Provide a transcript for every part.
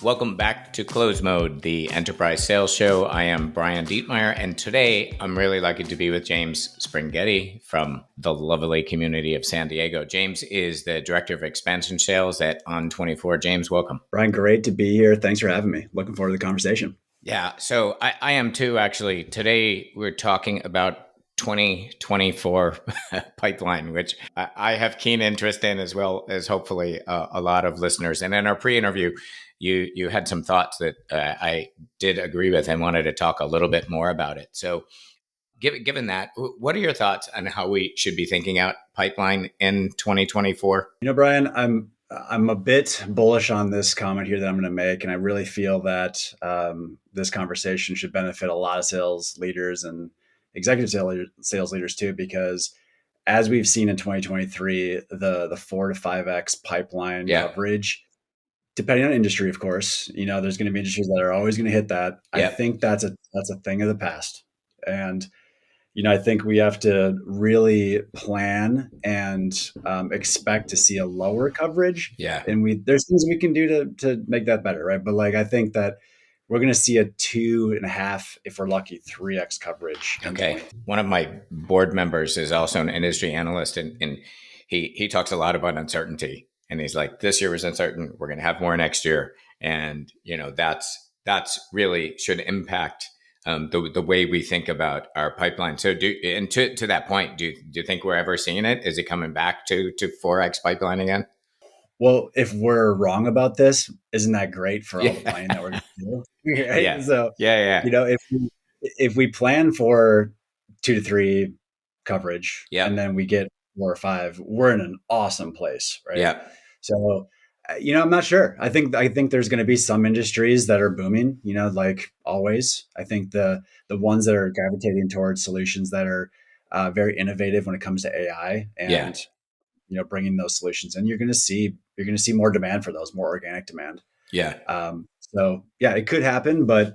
Welcome back to Close Mode, the enterprise sales show. I am Brian Dietmeyer, and today I'm really lucky to be with James Springhetti from the lovely community of San Diego. James is the Director of Expansion Sales at On24. James, welcome. Brian, great to be here. Thanks for having me. Looking forward to the conversation. Yeah, so I am too, actually. Today we're talking about 2024 pipeline, which I have keen interest in, as well as hopefully a lot of listeners. And in our pre-interview, you had some thoughts that I did agree with and wanted to talk a little bit more about it. So given that, what are your thoughts on how we should be thinking out pipeline in 2024? Brian, I'm a bit bullish on this comment here that I'm going to make, and I really feel that this conversation should benefit a lot of sales leaders and executive sales leaders too, because as we've seen in 2023, the 4 to 5x pipeline coverage, depending on industry, of course, there's going to be industries that are always going to hit that. I think that's a thing of the past. And I think we have to really plan and expect to see a lower coverage. Yeah. And there's things we can do to make that better, right? But I think that we're going to see a 2.5, if we're lucky, 3x coverage. Okay. One of my board members is also an industry analyst, and he talks a lot about uncertainty. And he's like, this year was uncertain. We're going to have more next year. And, that's really should impact the way we think about our pipeline. So to that point, do you think we're ever seeing it? Is it coming back to 4x pipeline again? Well, if we're wrong about this, isn't that great for all the planning that we're going to do? Right? Yeah. So, if we plan for 2 to 3 coverage and then we get 4 or 5, we're in an awesome place, right? Yeah. So, I'm not sure. I think there's going to be some industries that are booming, like always. I think the ones that are gravitating towards solutions that are very innovative when it comes to AI and bringing those solutions in, you're going to see more demand for those, more organic demand. Yeah. It could happen, but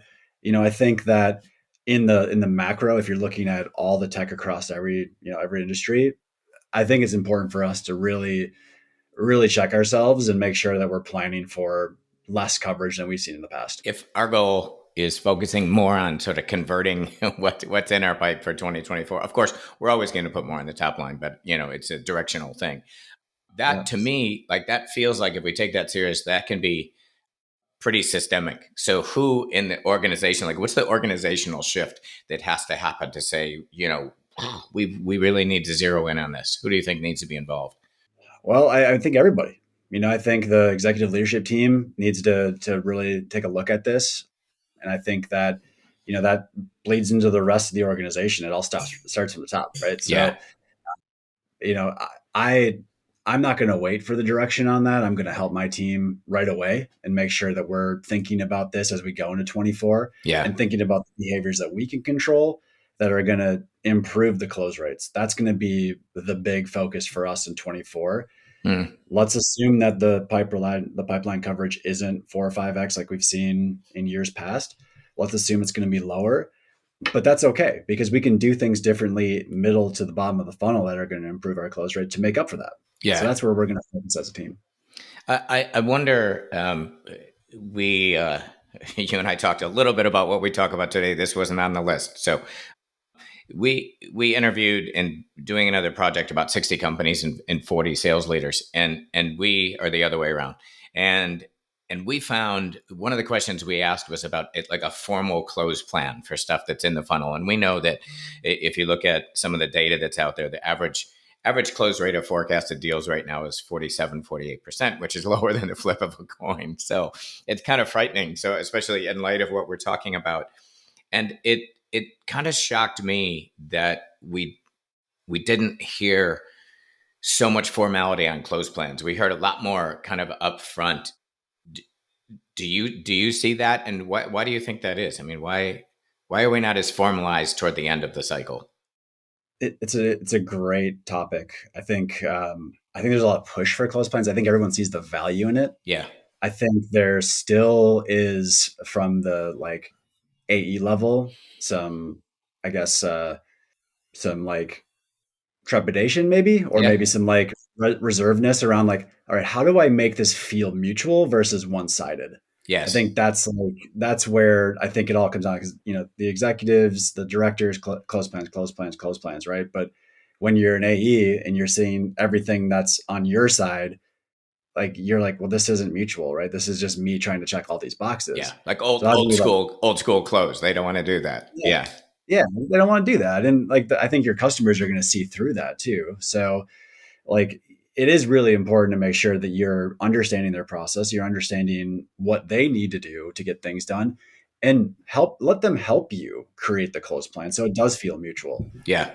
I think that in the macro, if you're looking at all the tech across every industry, I think it's important for us to really check ourselves and make sure that we're planning for less coverage than we've seen in the past. If our goal is focusing more on sort of converting what's in our pipe for 2024, of course, we're always going to put more on the top line, but it's a directional thing. That to me, that feels like if we take that serious, that can be pretty systemic. So who in the organization, what's the organizational shift that has to happen to say, we really need to zero in on this? Who do you think needs to be involved? Well, I think everybody. I think the executive leadership team needs to really take a look at this. And I think that, that bleeds into the rest of the organization. It all starts from the top, right? So, I'm not going to wait for the direction on that. I'm going to help my team right away and make sure that we're thinking about this as we go into 24 and thinking about the behaviors that we can control that are going to improve the close rates. That's going to be the big focus for us in 24. Let's assume that the pipeline coverage isn't 4 or 5x like we've seen in years past. Let's assume it's going to be lower, but that's okay because we can do things differently middle to the bottom of the funnel that are going to improve our close rate to make up for that. Yeah. So that's where we're going to focus as a team. I wonder, you and I talked a little bit about what we talk about today. This wasn't on the list. So we interviewed and doing another project about 60 companies and 40 sales leaders, and we are the other way around. And we found one of the questions we asked was about it, like a formal close plan for stuff that's in the funnel. And we know that if you look at some of the data that's out there, the average close rate of forecasted deals right now is 48%, which is lower than the flip of a coin. So it's kind of frightening. So especially in light of what we're talking about. And it kind of shocked me that we didn't hear so much formality on close plans. We heard a lot more kind of upfront. Do you see that? And why do you think that is? I mean, why are we not as formalized toward the end of the cycle? It's a great topic. I think there's a lot of push for close plans. I think everyone sees the value in it. Yeah. I think there still is, from the AE level, some trepidation maybe, or maybe some reservedness around all right, how do I make this feel mutual versus one-sided? I Yes. think that's where I think it all comes down, because the executives, the directors, close plans, close plans, close plans, right? But when you're an AE and you're seeing everything that's on your side, like you're like, well, this isn't mutual, right? This is just me trying to check all these Yeah. boxes. Like So I'd be like, old school close. They don't want to do that. yeah, Yeah. yeah, they don't want to do that, and like I think your customers are going to see through that too. So like it is really important to make sure that you're understanding their process, you're understanding what they need to do to get things done, and let them help you create the close plan so it does feel mutual. Yeah.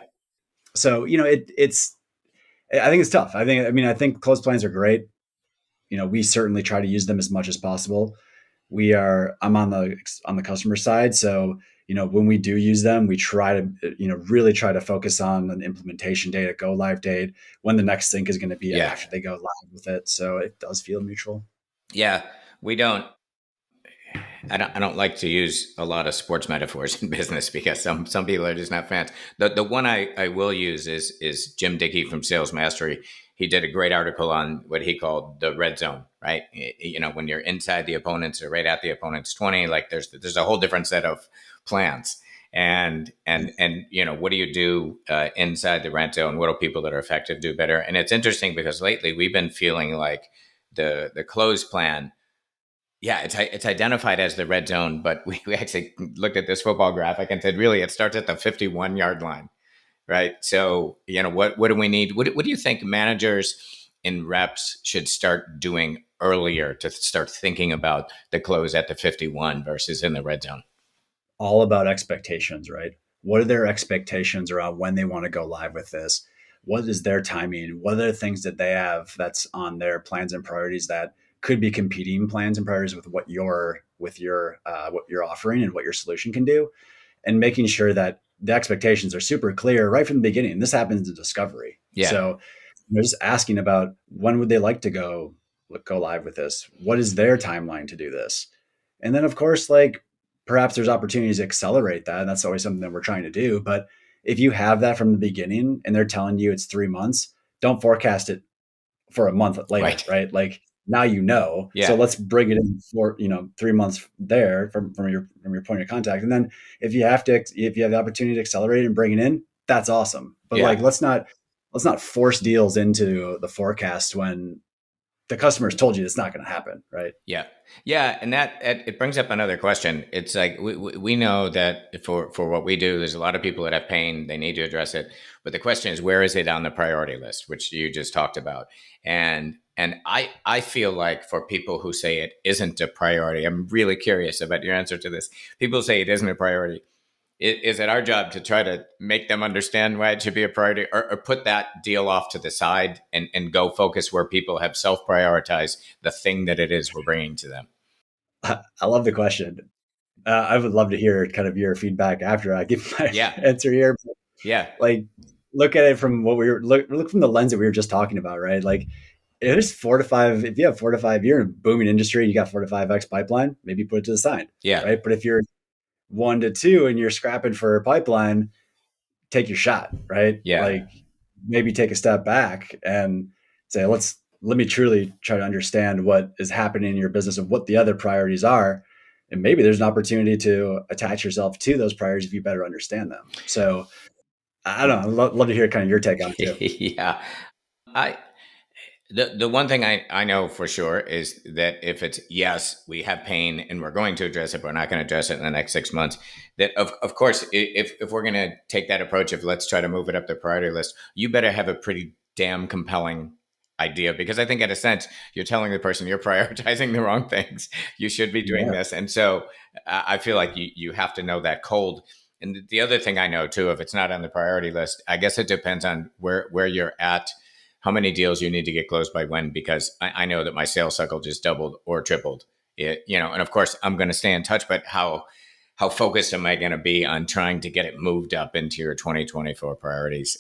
So it's I think it's tough. I think close plans are great. We certainly try to use them as much as possible. I'm on the customer side, so when we do use them, we try to really try to focus on an implementation date, a go live date, when the next sync is going to be Yeah. after they go live with it, so it does feel mutual. Yeah. We don't I don't like to use a lot of sports metaphors in business because some people are just not fans. The one I will use is Jim Dickey from Sales Mastery. He did a great article on what he called the red zone, right? When you're inside the opponents or right at the opponent's 20, like there's a whole different set of plans. And what do you do inside the red zone? What do people that are effective do better? And it's interesting because lately we've been feeling like the close plan, yeah, it's identified as the red zone, but we actually looked at this football graphic and said, really, it starts at the 51-yard line, right? So, what do we need? What do you think managers and reps should start doing earlier to start thinking about the close at the 51 versus in the red zone? All about expectations, right? What are their expectations around when they want to go live with this? What is their timing? What are the things that they have that's on their plans and priorities that could be competing plans and priorities with what you're offering and what your solution can do? And making sure that the expectations are super clear right from the beginning. This happens in discovery. Yeah, So just asking about when would they like to go live with this? What is their timeline to do this? And then of course, like perhaps there's opportunities to accelerate that. And that's always something that we're trying to do. But if you have that from the beginning and they're telling you it's 3 months, don't forecast it for a month later, right. right? Like now so Yeah, let's bring it in for 3 months there from your point of contact, and then if you have the opportunity to accelerate and bring it in, that's awesome. But like yeah. let's not force deals into the forecast when the customer's told you it's not going to happen, right? Yeah, yeah, and that it brings up another question. It's like we know that for what we do, there's a lot of people that have pain. They need to address it, but the question is, where is it on the priority list, which you just talked about? And I feel like for people who say it isn't a priority, I'm really curious about your answer to this. People say it isn't a priority. Is it our job to try to make them understand why it should be a priority, or put that deal off to the side and go focus where people have self prioritized the thing that it is we're bringing to them? I love the question. I would love to hear kind of your feedback after I give my Yeah, answer here. yeah, Like, look at it from what we were look from the lens that we were just talking about, right? Like, there's 4 to 5. If you have 4 to 5, you're in a booming industry. You got 4 to 5x pipeline. Maybe put it to the side, yeah, right? But if you're 1 to 2 and you're scrapping for a pipeline, take your shot, right? yeah, Like, maybe take a step back and say, let me truly try to understand what is happening in your business and what the other priorities are. And maybe there's an opportunity to attach yourself to those priorities if you better understand them. So I don't know. I'd love to hear kind of your take on it too. yeah. I the one thing I know for sure is that if it's yes, we have pain and we're going to address it, but we're not going to address it in the next 6 months. That of course, if we're going to take that approach of let's try to move it up the priority list, you better have a pretty damn compelling idea, because I think in a sense you're telling the person you're prioritizing the wrong things. You should be doing Yeah. this, and so I feel like you have to know that cold. And the other thing I know too, if it's not on the priority list, I guess it depends on where you're at, how many deals you need to get closed by when, because I know that my sales cycle just doubled or tripled. And of course I'm going to stay in touch, but how focused am I going to be on trying to get it moved up into your 2024 priorities?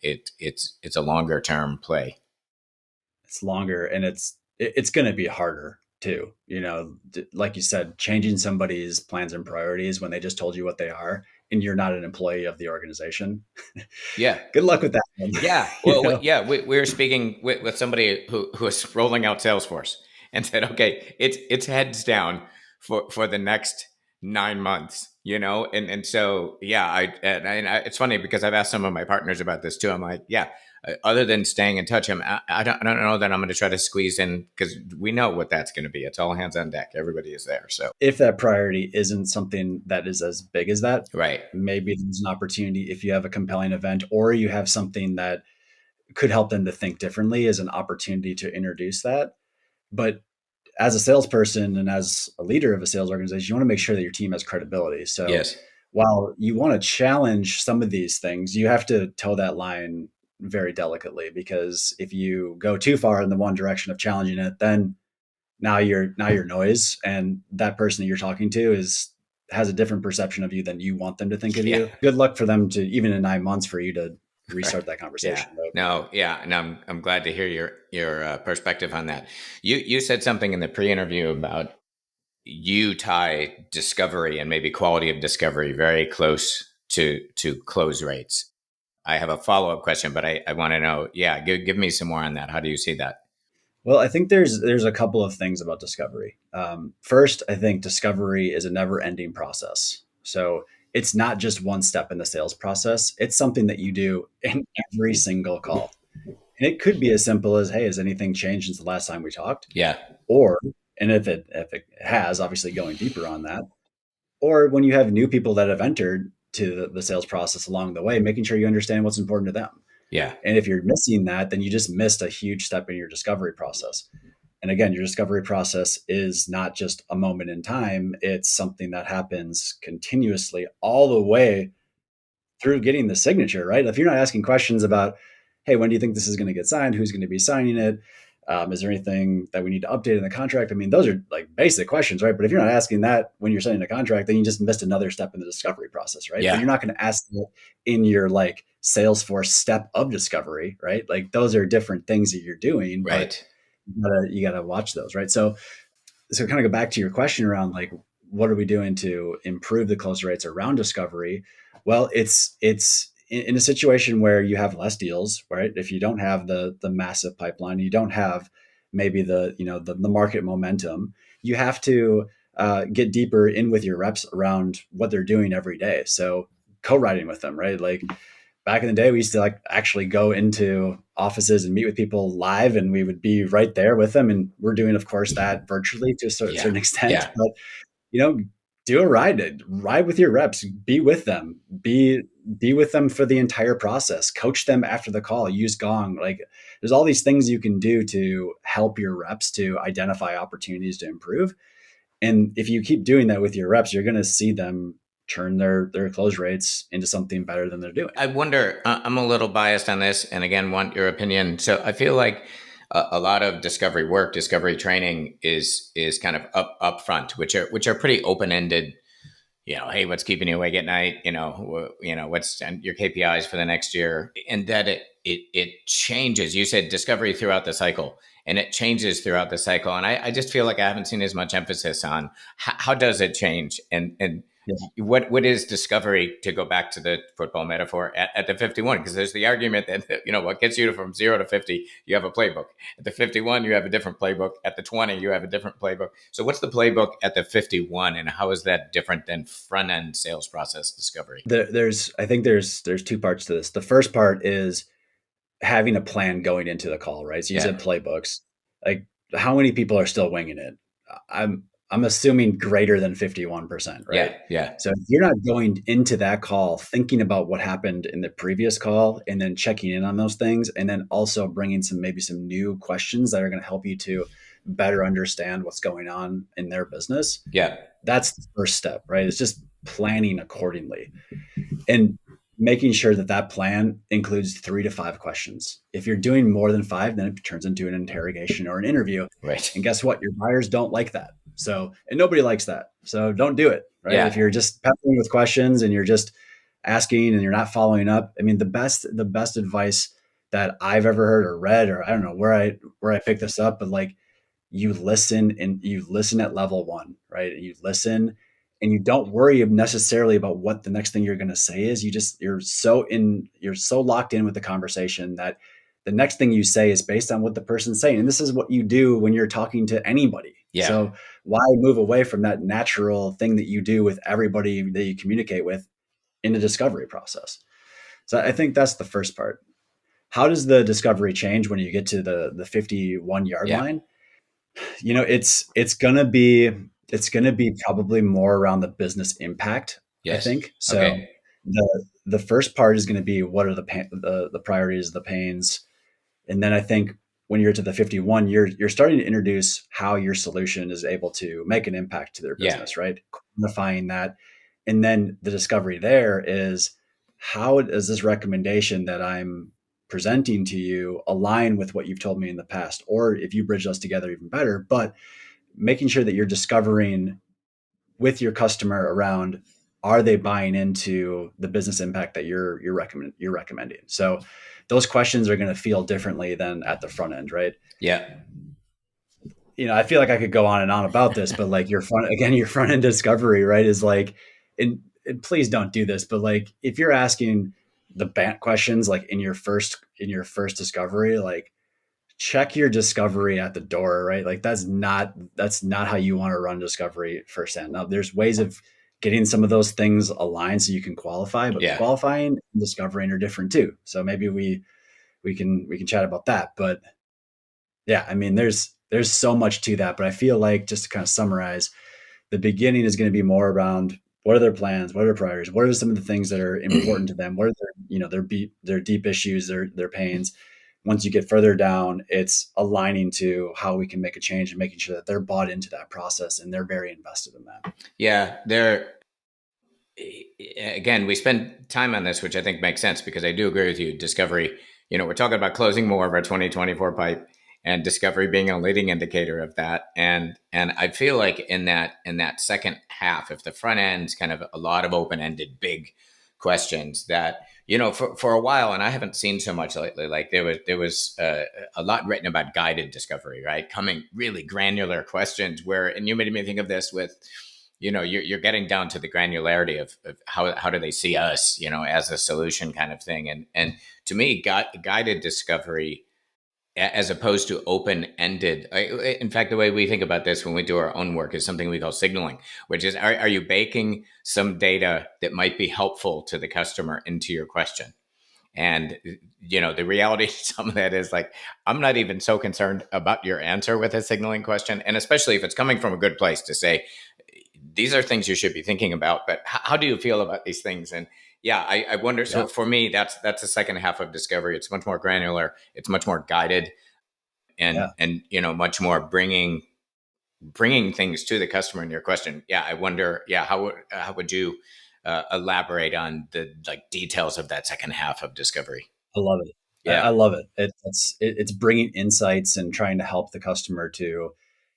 It's a longer term play. It's longer, and it's going to be harder too. Like you said, changing somebody's plans and priorities when they just told you what they are and you're not an employee of the organization. Yeah. Good luck with that one. Yeah. you Well, know? yeah, we were speaking with somebody who is rolling out Salesforce. and said, okay, it's heads down for the next 9 months, and so yeah, it's funny because I've asked some of my partners about this too. I'm like, yeah, other than staying in touch, I don't know that I'm going to try to squeeze in, because we know what that's going to be. It's all hands on deck. Everybody is there. So if that priority isn't something that is as big as that, right, maybe there's an opportunity if you have a compelling event or you have something that could help them to think differently as an opportunity to introduce that. But as a salesperson and as a leader of a sales organization, you want to make sure that your team has credibility. So yes, while you want to challenge some of these things, you have to toe that line very delicately, because if you go too far in the one direction of challenging it, then now you're noise, and that person that you're talking to has a different perception of you than you want them to think of yeah. you. Good luck for them to, even in 9 months, for you to Right. restart that Yeah. conversation. But No. Yeah. And I'm glad to hear your perspective on that. You said something in the pre-interview about you tie discovery and maybe quality of discovery very close to close rates. I have a follow up question, but I want to know. Yeah, give me some more on that. How do you see that? well, I think there's a couple of things about discovery. First, I think discovery is a never ending process. So it's not just one step in the sales process. It's something that you do in every single call. And it could be as simple as, hey, has anything changed since the last time we talked? Yeah. Or, and if it has, obviously going deeper on that, or when you have new people that have entered to the sales process along the way, making sure you understand what's important to them. Yeah. And if you're missing that, then you just missed a huge step in your discovery process. And again, your discovery process is not just a moment in time, it's something that happens continuously all the way through getting the signature, right? If you're not asking questions about, hey, when do you think this is going to get signed? Who's going to be signing it? Is there anything that we need to update in the contract? I mean, those are like basic questions, right? But if you're not asking that when you're signing a contract, then you just missed another step in the discovery process, right? But Yeah. you're not going to ask that in your like Salesforce step of discovery, right? Like those are different things that you're doing, but Right. you gotta watch those, right? So kind of go back to your question around like what are we doing to improve the close rates around discovery. Well, it's in a situation where you have less deals, right? If you don't have the massive pipeline, you don't have maybe the market momentum, you have to get deeper in with your reps around what they're doing every day. So co-writing with them, right? Like back in the day, we used to like actually go into offices and meet with people live, and we would be right there with them. And we're doing, of course, that virtually to a Yeah. certain extent. Yeah. But you know, do a ride with your reps, be with them, be with them for the entire process, coach them after the call, use Gong. Like there's all these things you can do to help your reps to identify opportunities to improve. And if you keep doing that with your reps, you're going to see them turn their close rates into something better than they're doing. I wonder. I'm a little biased on this, and again, want your opinion. So I feel like a lot of discovery work, discovery training is kind of up front, which are pretty open ended. Hey, what's keeping you awake at night? What's your KPIs for the next year, and that it changes. You said discovery throughout the cycle, and it changes throughout the cycle. And I just feel like I haven't seen as much emphasis on how does it change, and Yeah. what is discovery, to go back to the football metaphor, at the 51, because there's the argument that what gets you from 0 to 50, you have a playbook. At the 51 you have a different playbook. At the 20 you have a different playbook. So what's the playbook at the 51, and how is that different than front end sales process discovery? I think there's two parts to this. The first part is having a plan going into the call, right? So you Yeah. said playbooks. Like how many people are still winging it? I'm assuming greater than 51%, Yeah. right? Yeah. So if you're not going into that call thinking about what happened in the previous call and then checking in on those things, and then also bringing maybe some new questions that are going to help you to better understand what's going on in their business, Yeah. that's the first step, right? It's just planning accordingly and making sure that that plan includes 3 to 5 questions. If you're doing more than 5, then it turns into an interrogation or an interview. Right. And guess what? Your buyers don't like that. So, and nobody likes that. So don't do it, right? If Yeah. you're just peppering with questions and you're just asking and you're not following up, I mean, the best advice that I've ever heard or read, or I don't know where I picked this up, but like you listen at level one, right? You listen and you don't worry necessarily about what the next thing you're going to say is. You're so locked in with the conversation that the next thing you say is based on what the person's saying. And this is what you do when you're talking to anybody. Yeah. So why move away from that natural thing that you do with everybody that you communicate with in the discovery process? So I think that's the first part. How does the discovery change when you get to the 51-yard Yeah. line? It's gonna be probably more around the business impact, I Yes. think. So Okay. the first part is gonna be what are the priorities, the pains, and then I think when you're to the 51, you're starting to introduce how your solution is able to make an impact to their Yeah. business, right? Quantifying that. And then the discovery there is, how does this recommendation that I'm presenting to you align with what you've told me in the past? Or if you bridge us together, even better. But making sure that you're discovering with your customer around, are they buying into the business impact that you're recommending? So those questions are going to feel differently than at the front end, right? Yeah. I feel like I could go on and on about this, but like your front end discovery, right, is like, and please don't do this, but like if you're asking the BANT questions like in your first discovery, like check your discovery at the door, right? Like that's not how you want to run discovery firsthand. Now there's ways of getting some of those things aligned so you can qualify, but Yeah. qualifying and discovering are different too. So maybe we can chat about that. But yeah, I mean there's so much to that, but I feel like, just to kind of summarize, the beginning is going to be more around what are their plans, what are their priorities, what are some of the things that are important to them, what are their deep issues, their pains. Once you get further down, it's aligning to how we can make a change and making sure that they're bought into that process and they're very invested in that. Yeah. There, again, we spend time on this, which I think makes sense because I do agree with you. Discovery, we're talking about closing more of our 2024 pipe, and discovery being a leading indicator of that. And I feel like in that second half, if the front end's kind of a lot of open ended big questions that, for a while, and I haven't seen so much lately. Like there was a lot written about guided discovery, right? Coming really granular questions where, and you made me think of this with, you're getting down to the granularity of how do they see us, as a solution kind of thing. And to me, guided discovery, as opposed to open-ended. In fact, the way we think about this when we do our own work is something we call signaling, which is, are you baking some data that might be helpful to the customer into your question? And the reality of some of that is, like, I'm not even so concerned about your answer with a signaling question, and especially if it's coming from a good place to say, these are things you should be thinking about, but how do you feel about these things? And yeah, I wonder. So Yeah. for me, that's the second half of discovery. It's much more granular. It's much more guided, and Yeah. and much more bringing things to the customer in your question. Yeah, I wonder. Yeah, how would you elaborate on the, like, details of that second half of discovery? I love it. I Yeah, love it. It's bringing insights and trying to help the customer to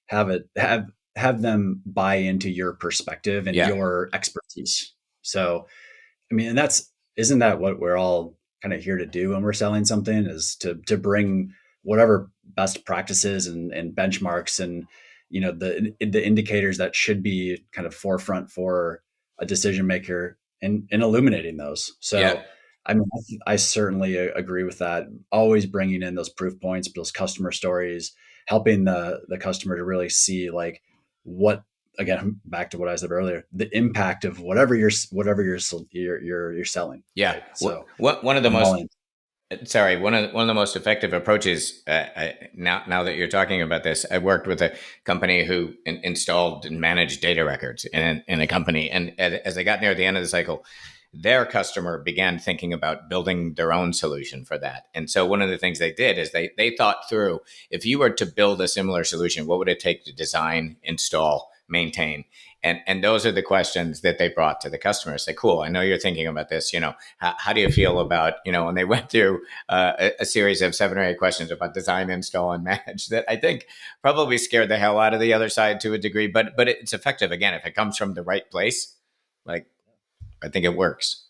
have them buy into your perspective and yeah, your expertise. So, I mean, and isn't that what we're all kind of here to do when we're selling something, is to bring whatever best practices and benchmarks and the indicators that should be kind of forefront for a decision maker, and illuminating those. yeah, So I mean, I certainly agree with that. Always bringing in those proof points, those customer stories, helping the customer to really see, like, what, again, back to what I said earlier, the impact of whatever you're selling, yeah. right? So One of the I'm all most in. Sorry, one of the most effective approaches. Now that you're talking about this, I worked with a company who installed and managed data records in a company, and as they got near the end of the cycle, their customer began thinking about building their own solution for that. And so one of the things they did is they thought through, if you were to build a similar solution, what would it take to design, install, maintain? And those are the questions that they brought to the customer. Say, cool, I know you're thinking about this. How do you feel about, when they went through a series of 7 or 8 questions about design, install, and manage, that I think probably scared the hell out of the other side to a degree. But it's effective, again, if it comes from the right place. Like, I think it works.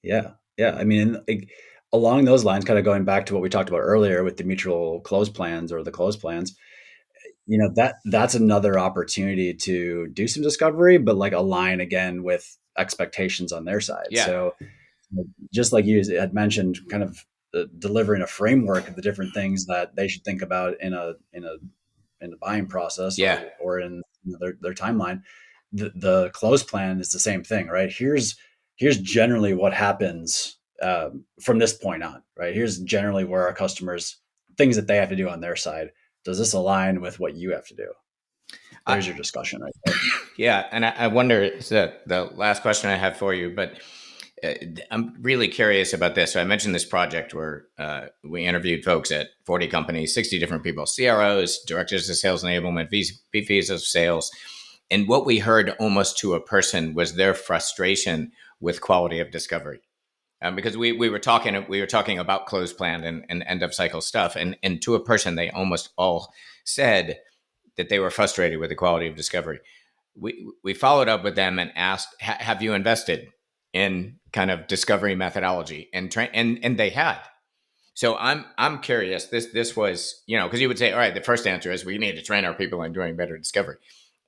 Yeah, yeah. I mean, like, along those lines, kind of going back to what we talked about earlier with the mutual close plans or the close plans, that's another opportunity to do some discovery, but like align again with expectations on their side. Yeah, So just like you had mentioned, kind of delivering a framework of the different things that they should think about in the buying process Yeah. or in their timeline. The close plan is the same thing, right? Here's generally what happens from this point on, right? Here's generally where our customers things that they have to do on their side. Does this align with what you have to do? There's your discussion right there. Yeah, and I wonder, it's the last question I have for you, but I'm really curious about this. So I mentioned this project where we interviewed folks at 40 companies, 60 different people, CROs, directors of sales enablement, VPs of sales. And what we heard almost to a person was their frustration with quality of discovery. Because we were talking about closed plan and end of cycle stuff, and to a person, they almost all said that they were frustrated with the quality of discovery. We followed up with them and asked, have you invested in kind of discovery methodology and they had. So I'm curious. This was, because you would say, all right, the first answer is we need to train our people on doing better discovery,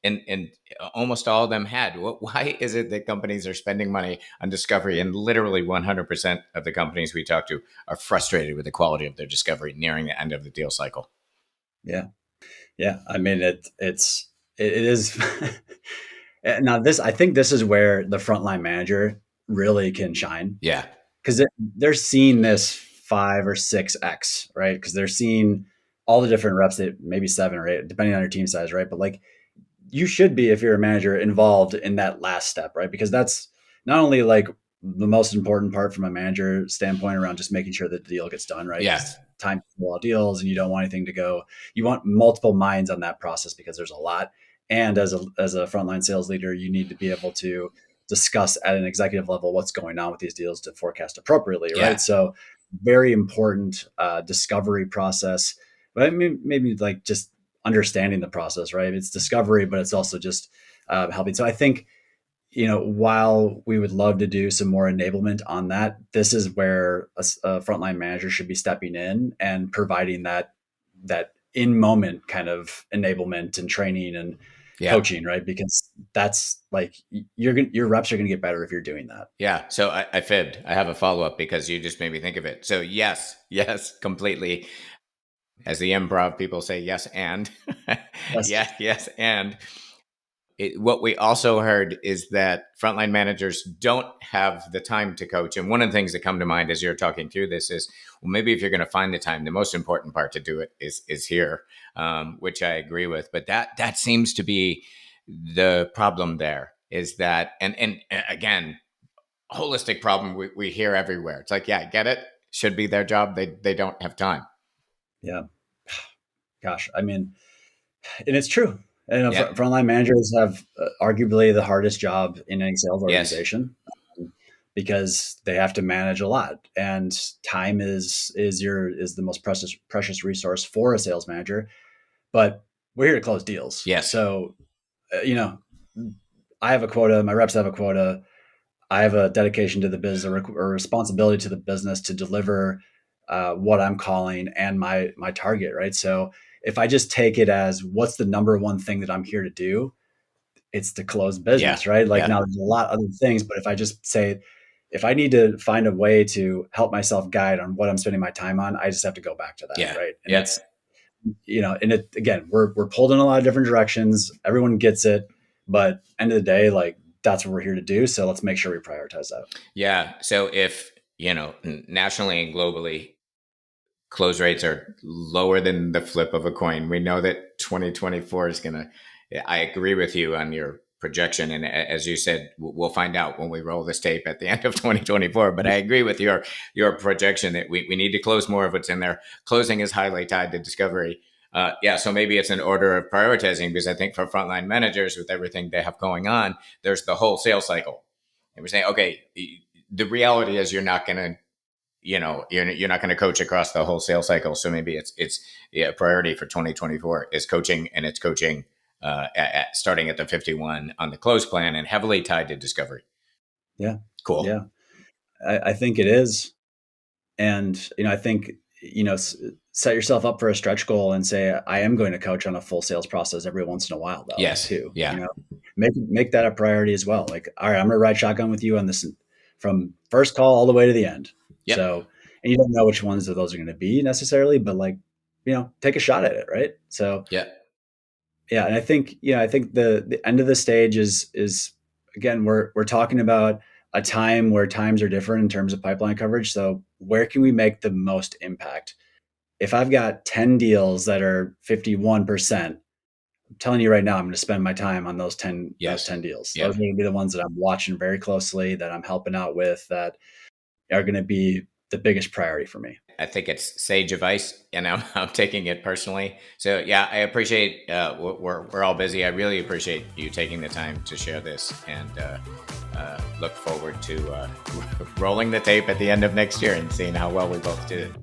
and almost all of them had. Why is it that companies are spending money on discovery, and literally 100% of the companies we talk to are frustrated with the quality of their discovery nearing the end of the deal cycle? Yeah. Yeah. I mean, it is. Now I think this is where the frontline manager really can shine. Yeah. Because they're seeing this 5 or 6x, right? Because they're seeing all the different reps that maybe 7 or 8, depending on your team size, right? But like you should be, if you're a manager, involved in that last step, right? Because that's not only like the most important part from a manager standpoint around just making sure that the deal gets done, right? Yeah. Time to all deals, and you don't want anything to go. You want multiple minds on that process because there's a lot. And as a frontline sales leader, you need to be able to discuss at an executive level what's going on with these deals to forecast appropriately, Yeah. right? So very important discovery process. But I mean, maybe like just understanding the process, right? It's discovery, but it's also just helping. So I think, while we would love to do some more enablement on that, this is where a frontline manager should be stepping in and providing that in moment kind of enablement and training and coaching, right? Because that's like your reps are going to get better if you're doing that. Yeah. So I fibbed. I have a follow up because you just made me think of it. So yes, completely. As the improv people say, yes, and Yes. yes, and what we also heard is that frontline managers don't have the time to coach. And one of the things that come to mind as you're talking through this is, well, maybe if you're going to find the time, the most important part to do it is here, which I agree with. But that seems to be the problem there, is that, and again, holistic problem we hear everywhere. It's like, yeah, I get it. Should be their job. They don't have time. Yeah. Gosh, I mean, and it's true. And frontline managers have arguably the hardest job in any sales organization. Yes. Because they have to manage a lot, and time is the most precious resource for a sales manager. But we're here to close deals. Yes. So, I have a quota. My reps have a quota. I have a dedication to the business, or responsibility to the business to deliver what I'm calling and my target, right? So if I just take it as what's the number one thing that I'm here to do, it's to close business, right? Like now there's a lot of other things, but if I just say, if I need to find a way to help myself guide on what I'm spending my time on, I just have to go back to that, right? And it's, and it, again, we're pulled in a lot of different directions. Everyone gets it, but end of the day, like that's what we're here to do. So let's make sure we prioritize that. Yeah. So if, nationally and globally, close rates are lower than the flip of a coin, we know that 2024 is going to, I agree with you on your projection. And as you said, we'll find out when we roll this tape at the end of 2024. But I agree with your projection that we need to close more of what's in there. Closing is highly tied to discovery. So maybe it's an order of prioritizing, because I think for frontline managers, with everything they have going on, there's the whole sales cycle. And we're saying, okay, the reality is you're not going to, you're not going to coach across the whole sales cycle. So maybe it's a priority for 2024 is coaching, and it's coaching starting at the 51 on the close plan and heavily tied to discovery. Yeah. Cool. Yeah. I think it is. And, I think, set yourself up for a stretch goal and say, I am going to coach on a full sales process every once in a while, though. Yes. Too. Yeah. Make that a priority as well. Like, all right, I'm going to ride shotgun with you on this from first call all the way to the end. Yep. So, and you don't know which ones of those are going to be necessarily, but like, take a shot at it. Right. So Yeah. yeah. And I think the end of the stage is again, we're talking about a time where times are different in terms of pipeline coverage. So where can we make the most impact? If I've got 10 deals that are 51%, I'm telling you right now, I'm going to spend my time on those 10 deals. Yeah. Those are going to be the ones that I'm watching very closely, that I'm helping out with, that are going to be the biggest priority for me. I think it's sage advice, and I'm taking it personally. So yeah, I appreciate. We're all busy. I really appreciate you taking the time to share this, and look forward to rolling the tape at the end of next year and seeing how well we both did.